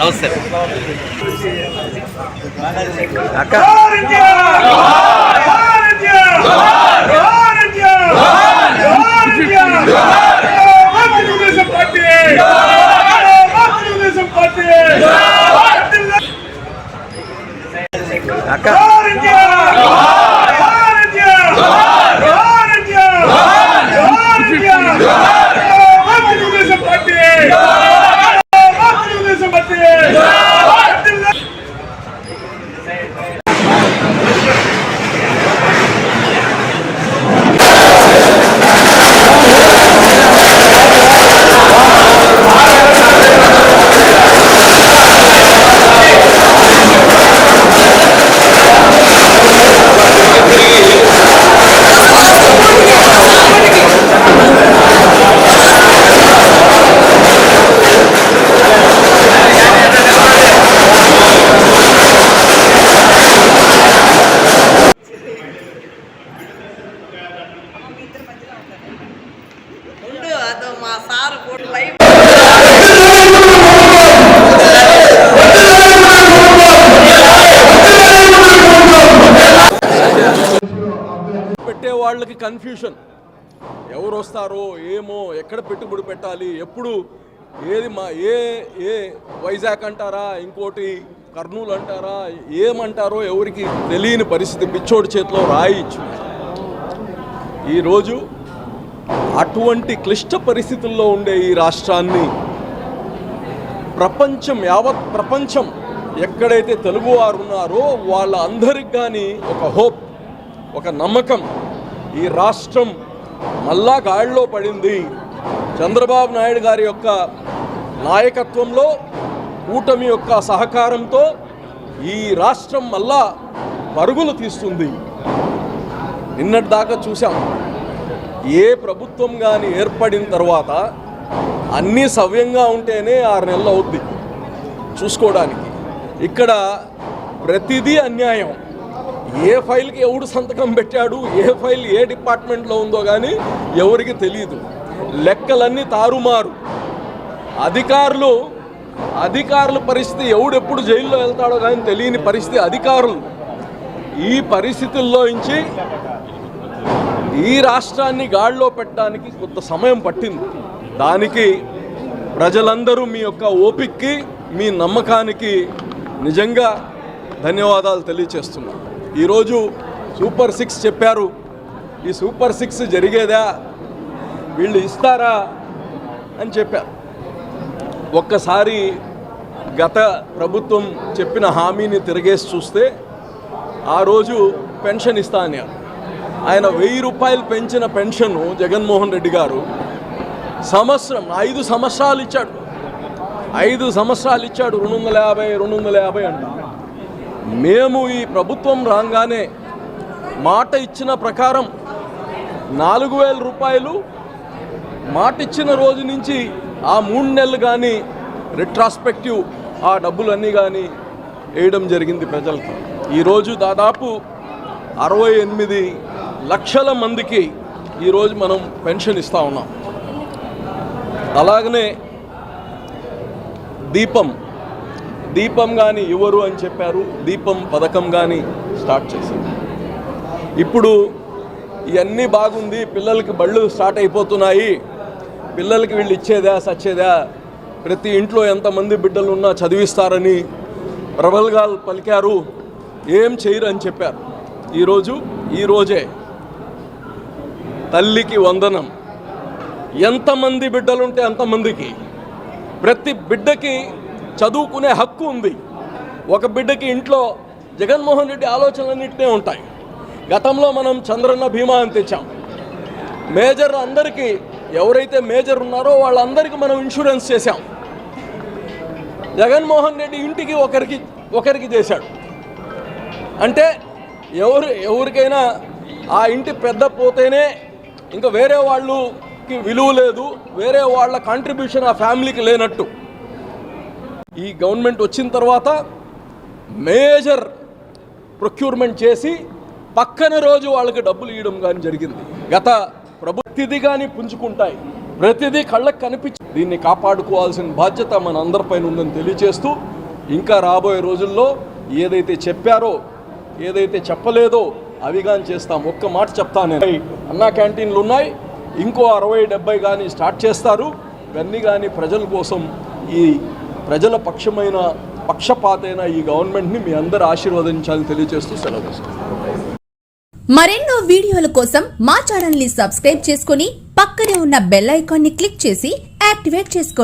నమస్తే అక్క. అక్క పెట్టే వాళ్ళకి కన్ఫ్యూషన్, ఎవరు వస్తారో ఏమో, ఎక్కడ పెట్టుబడి పెట్టాలి, ఎప్పుడు ఏది ఏ వైజాగ్ అంటారా, ఇంకోటి కర్నూలు అంటారా, ఏమంటారో ఎవరికి తెలియని పరిస్థితి. పిచ్చోడి చేతిలో రాయిచ్చు. ఈరోజు అటువంటి క్లిష్ట పరిస్థితుల్లో ఉండే ఈ రాష్ట్రాన్ని యావత్ ప్రపంచం ఎక్కడైతే తెలుగువారు ఉన్నారో వాళ్ళందరికి కానీ ఒక హోప్, ఒక నమ్మకం, ఈ రాష్ట్రం మళ్ళా గాడిలో పడింది. చంద్రబాబు నాయుడు గారి యొక్క నాయకత్వంలో, కూటమి యొక్క సహకారంతో ఈ రాష్ట్రం మళ్ళా పరుగులు తీస్తుంది. నిన్నటి దాకా చూసాం, ఏ ప్రభుత్వం కానీ ఏర్పడిన తర్వాత అన్నీ సవ్యంగా ఉంటేనే 6 నెలలు అవుద్ది చూసుకోవడానికి. ఇక్కడ ప్రతిదీ అన్యాయం. ఏ ఫైల్కి ఎవడు సంతకం పెట్టాడు, ఏ ఫైల్ ఏ డిపార్ట్మెంట్లో ఉందో కానీ ఎవరికి తెలియదు. లెక్కలన్నీ తారుమారు. అధికారుల పరిస్థితి, ఎవడెప్పుడు జైల్లో వెళ్తాడో కానీ తెలియని పరిస్థితి అధికారులు. ఈ పరిస్థితుల్లో నుంచి ఈ రాష్ట్రాన్ని గాడిలో పెట్టడానికి కొంత సమయం పట్టింది. దానికి ప్రజలందరూ మీ యొక్క ఓపికకి, మీ నమ్మకానికి నిజంగా ధన్యవాదాలు తెలియచేస్తున్నాను. ఈరోజు సూపర్ 6 చెప్పారు. ఈ సూపర్ 6 జరిగేదా, వీళ్ళు ఇస్తారా అని చెప్పారు. ఒక్కసారి గత ప్రభుత్వం చెప్పిన హామీని తిరిగేసి చూస్తే, ఆ రోజు పెన్షన్ ఇస్తా అన్నారు. ఆయన 1000 రూపాయలు పెంచిన పెన్షన్ జగన్మోహన్ రెడ్డి గారు 5 సంవత్సరాలు ఇచ్చాడు. 5 సంవత్సరాలు ఇచ్చాడు. 250 అంట. మేము ఈ ప్రభుత్వం రాగానే మాట ఇచ్చిన ప్రకారం 4000 రూపాయలు మాట ఇచ్చిన రోజు నుంచి ఆ 3 నెలలు కానీ రిట్రాస్పెక్టివ్ ఆ డబ్బులన్నీ కానీ వేయడం జరిగింది ప్రజలకి. ఈరోజు దాదాపు 68 లక్షల మందికి ఈరోజు మనం పెన్షన్ ఇస్తూ ఉన్నాం. అలాగనే దీపం కానీ ఇవ్వరు అని చెప్పారు. దీపం పథకం కానీ స్టార్ట్ చేశారు. ఇప్పుడు ఇవన్నీ బాగుంది, పిల్లలకి బళ్ళు స్టార్ట్ అయిపోతున్నాయి, పిల్లలకి వీళ్ళు ఇచ్చేదా సచ్చేదా, ప్రతి ఇంట్లో ఎంతమంది బిడ్డలు ఉన్నా చదివిస్తారని ప్రబల్గాలు పలికారు. ఏం చేయరు అని చెప్పారు. ఈరోజే తల్లికి వందనం. ఎంతమంది బిడ్డలుంటే అంతమందికి, ప్రతి బిడ్డకి చదువుకునే హక్కు ఉంది. ఒక బిడ్డకి ఇంట్లో జగన్మోహన్ రెడ్డి ఆలోచనలన్నింటినే ఉంటాయి. గతంలో మనం చంద్రన్న బీమా అని తెచ్చాం. మేజర్ అందరికీ, ఎవరైతే మేజర్ ఉన్నారో వాళ్ళందరికీ మనం ఇన్సూరెన్స్ చేశాం. జగన్మోహన్ రెడ్డి ఇంటికి ఒకరికి చేశాడు. అంటే ఎవరికైనా ఆ ఇంటి పెద్ద పోతేనే ఇంకా వేరే వాళ్ళకి విలువ లేదు, వేరే వాళ్ళ కాంట్రిబ్యూషన్ ఆ ఫ్యామిలీకి లేనట్టు. ఈ గవర్నమెంట్ వచ్చిన తర్వాత మేజర్ ప్రొక్యూర్మెంట్ చేసి పక్కన రోజు వాళ్ళకి డబ్బులు ఇవ్వడం కానీ జరిగింది. గత ప్రభుత్వది కానీ పుంజుకుంటాయి. ప్రతిదీ కళ్ళకు కనిపించి దీన్ని కాపాడుకోవాల్సిన బాధ్యత మన అందరిపైన ఉందని తెలియజేస్తూ ఇంకా రాబోయే రోజుల్లో ఏదైతే చెప్పారో ఏదైతే చెప్పలేదో అవిగాని చేస్తాం. ఒక్క మాట చెప్తాను, అన్నా క్యాంటీన్లు ఉన్నాయి, ఇంకో 60-70 కానీ స్టార్ట్ చేస్తారు. ఇవన్నీ కానీ ప్రజల కోసం, ఈ ప్రజల పక్షపాతైన ఈ గవర్నమెంట్ని మీ అందరూ ఆశీర్వదించాలని తెలియజేస్తూ సెలవు తీసుకుంటాం. మరెన్నో వీడియోల కోసం మా ఛానల్ ని సబ్స్క్రైబ్ చేసుకుని పక్కనే ఉన్న బెల్ ఐకాన్ ని క్లిక్ చేసి యాక్టివేట్ చేసుకోండి.